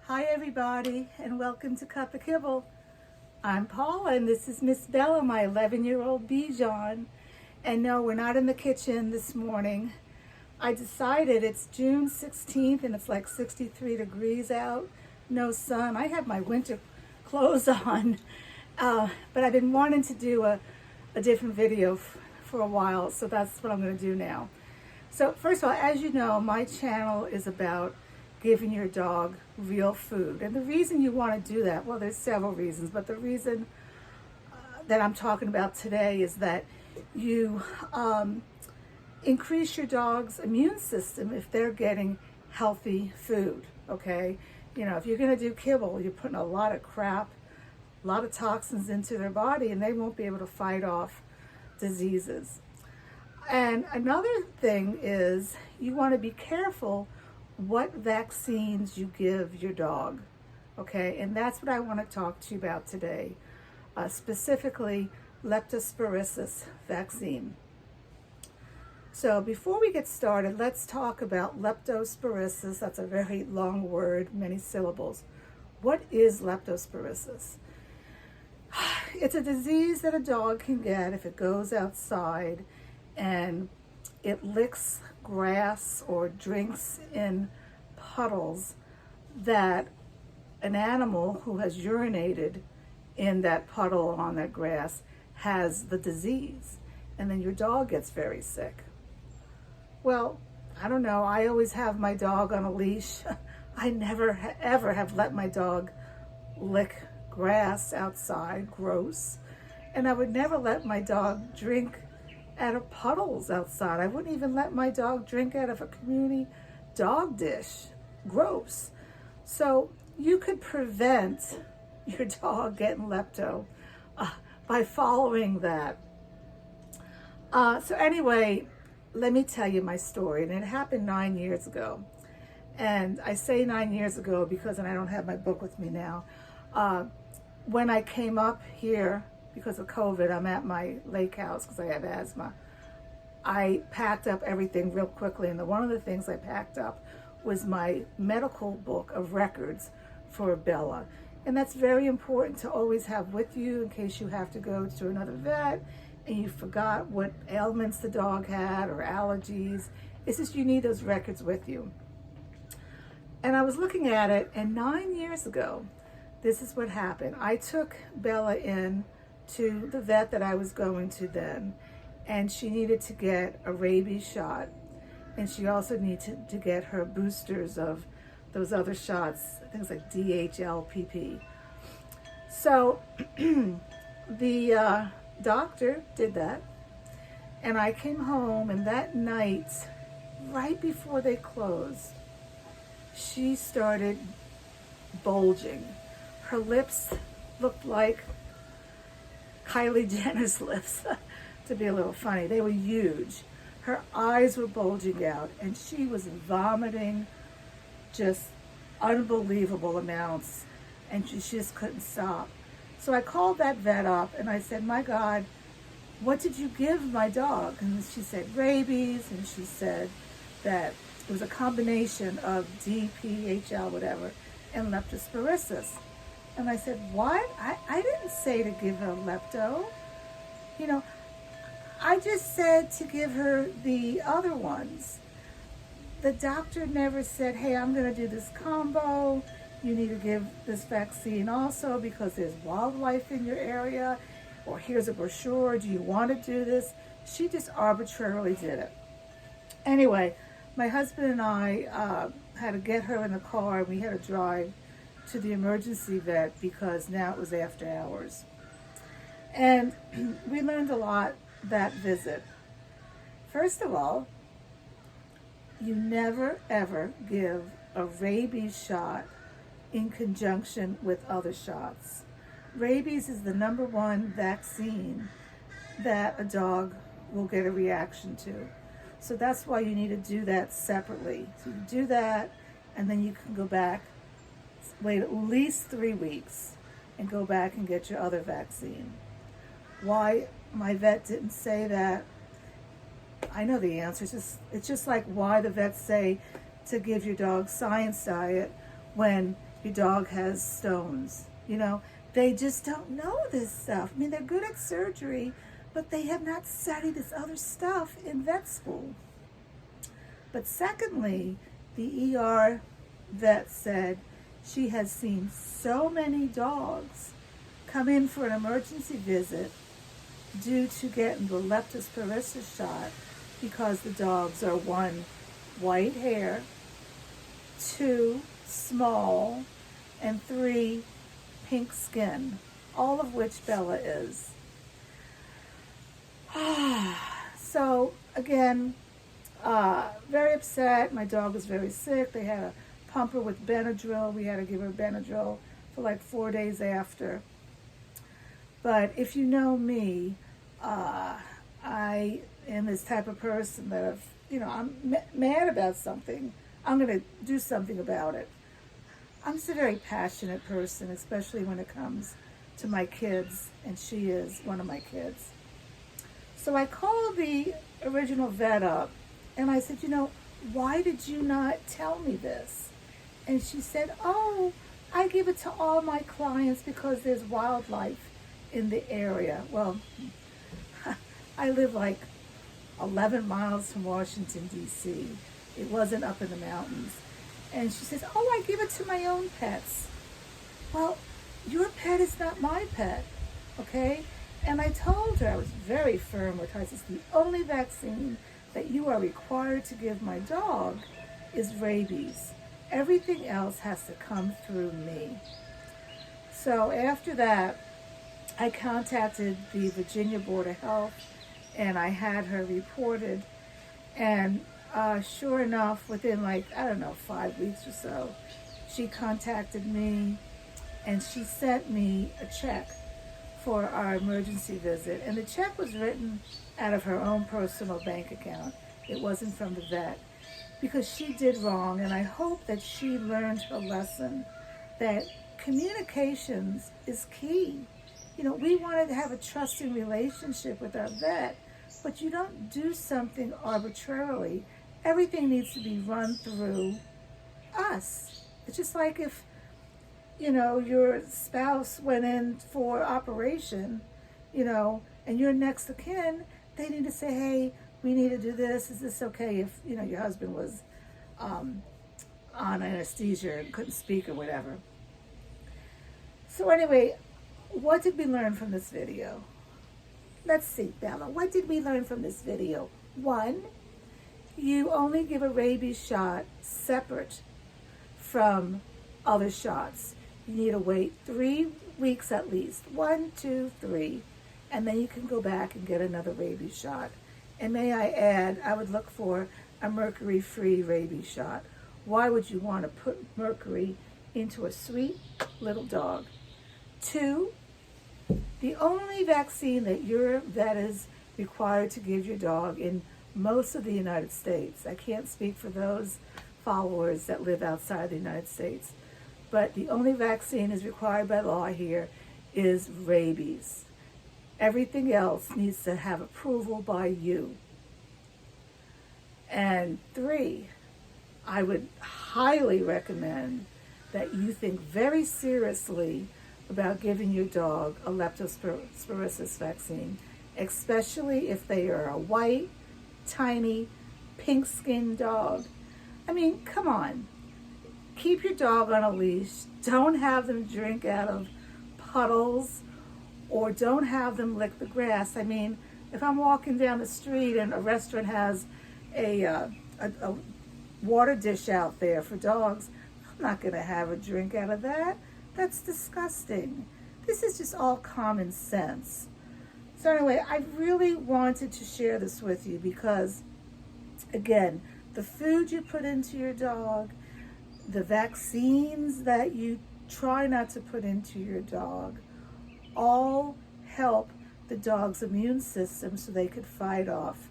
Hi everybody, and welcome to Cup of Kibble. I'm Paula and this is Miss Bella, my 11-year-old Bichon. And no, we're not in the kitchen this morning. I decided it's June 16th and it's like 63 degrees out, no sun. I have my winter clothes on, but I've been wanting to do a different video for a while, so that's what I'm going to do now. So first of all, as you know, my channel is about giving your dog real food. And the reason you want to do that, well, there's several reasons, but the reason that I'm talking about today is that you increase your dog's immune system if they're getting healthy food, okay? You know, if you're going to do kibble, you're putting a lot of crap, a lot of toxins into their body, and they won't be able to fight off diseases. And another thing is you want to be careful what vaccines you give your dog, okay? And that's what I want to talk to you about today, specifically Leptospirosis vaccine. So before we get started, let's talk about Leptospirosis. That's a very long word, many syllables. What is Leptospirosis? It's a disease that a dog can get if it goes outside and it licks grass or drinks in puddles that an animal who has urinated in that puddle on that grass has the disease, and then your dog gets very sick. Well, I don't know, I always have my dog on a leash. I never ever have let my dog lick grass outside, gross, and I would never let my dog drink out of puddles outside. I wouldn't even let my dog drink out of a community dog dish. Gross. So you could prevent your dog getting lepto by following that. So anyway, let me tell you my story. And it happened 9 years ago. And I say 9 years ago because, and I don't have my book with me now, when I came up here, because of COVID, I'm at my lake house because I have asthma. I packed up everything real quickly, and one of the things I packed up was my medical book of records for Bella. And that's very important to always have with you in case you have to go to another vet and you forgot what ailments the dog had or allergies. It's just you need those records with you. And I was looking at it, and 9 years ago, this is what happened. I took Bella in to the vet that I was going to then, and she needed to get a rabies shot, and she also needed to get her boosters of those other shots, things like DHL-PP. So the doctor did that, and I came home, and that night, right before they closed, she started bulging. Her lips looked like Kylie Jenner's lips, to be a little funny. They were huge. Her eyes were bulging out, and she was vomiting just unbelievable amounts, and she just couldn't stop. So I called that vet up, and I said, my God, what did you give my dog? And she said rabies, and she said that it was a combination of DPHL, whatever, and leptospirosis. And I said, what? I didn't say to give her lepto. You know, I just said to give her the other ones. The doctor never said, hey, I'm going to do this combo. You need to give this vaccine also because there's wildlife in your area. Or here's a brochure. Do you want to do this? She just arbitrarily did it. Anyway, my husband and I had to get her in the car. We had to drive to the emergency vet because now it was after hours. And we learned a lot that visit. First of all, you never ever give a rabies shot in conjunction with other shots. Rabies is the #1 vaccine that a dog will get a reaction to. So that's why you need to do that separately. So you do that, and then you can go back, wait at least 3 weeks, and go back and get your other vaccine. Why my vet didn't say that, I know the answer. It's just like why the vets say to give your dog science diet when your dog has stones. You know, they just don't know this stuff. I mean, they're good at surgery, but they have not studied this other stuff in vet school. But secondly, the ER vet said she has seen so many dogs come in for an emergency visit due to getting the Leptospirosis shot because the dogs are 1, white hair, 2, small, and 3, pink skin, all of which Bella is. So again, very upset. My dog was very sick. They had to pump her with Benadryl. We had to give her Benadryl for like 4 days after. But if you know me, I am this type of person that if, you know, I'm mad about something, I'm going to do something about it. I'm just a very passionate person, especially when it comes to my kids, and she is one of my kids. So I called the original vet up, and I said, you know, why did you not tell me this? And she said, oh, I give it to all my clients because there's wildlife in the area. Well, I live like 11 miles from Washington, D.C. It wasn't up in the mountains. And she says, oh, I give it to my own pets. Well, your pet is not my pet, okay? And I told her, I was very firm with her, I said, the only vaccine that you are required to give my dog is rabies. Everything else has to come through me. So after that, I contacted the Virginia Board of Health, and I had her reported. And sure enough, within 5 weeks or so, she contacted me, and she sent me a check for our emergency visit. And the check was written out of her own personal bank account. It wasn't from the vet, because she did wrong. And I hope that she learned her lesson, that communications is key. You know, we wanted to have a trusting relationship with our vet, but you don't do something arbitrarily. Everything needs to be run through us. It's just like if, you know, your spouse went in for operation, you know, and you're next of kin, they need to say, hey, we need to do this. Is this okay if, you know, your husband was on anesthesia and couldn't speak or whatever. So anyway, what did we learn from this video? Let's see, Bella, what did we learn from this video? 1, you only give a rabies shot separate from other shots. You need to wait 3 weeks at least, 1, 2, 3, and then you can go back and get another rabies shot. And may I add, I would look for a mercury-free rabies shot. Why would you want to put mercury into a sweet little dog? 2, the only vaccine that your vet is required to give your dog in most of the United States, I can't speak for those followers that live outside the United States, but the only vaccine is required by law here is rabies. Everything else needs to have approval by you. And 3, I would highly recommend that you think very seriously about giving your dog a leptospirosis vaccine, especially if they are a white, tiny, pink-skinned dog. I mean, come on. Keep your dog on a leash. Don't have them drink out of puddles, or don't have them lick the grass. I mean, if I'm walking down the street and a restaurant has a water dish out there for dogs, I'm not going to have a drink out of that. That's disgusting. This is just all common sense. So anyway, I really wanted to share this with you because, again, the food you put into your dog, the vaccines that you try not to put into your dog, all help the dog's immune system so they could fight off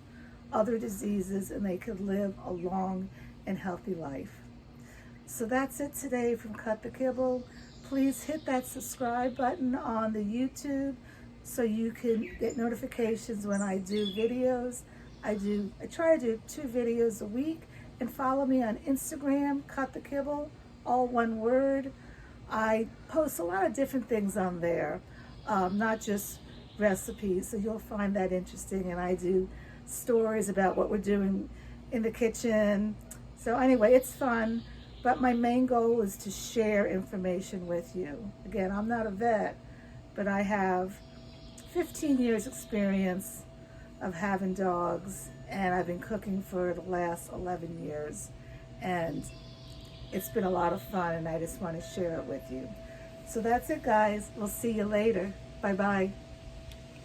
other diseases and they could live a long and healthy life. So that's it today from Cut the Kibble. Please hit that subscribe button on the YouTube so you can get notifications when I do videos. I try to do 2 videos a week, and follow me on Instagram, Cut the Kibble, all one word. I post a lot of different things on there, not just recipes, so you'll find that interesting. And I do stories about what we're doing in the kitchen. So anyway, it's fun, but my main goal is to share information with you. Again, I'm not a vet, but I have 15 years experience of having dogs, and I've been cooking for the last 11 years. And it's been a lot of fun, and I just want to share it with you. So that's it, guys. We'll see you later. Bye-bye.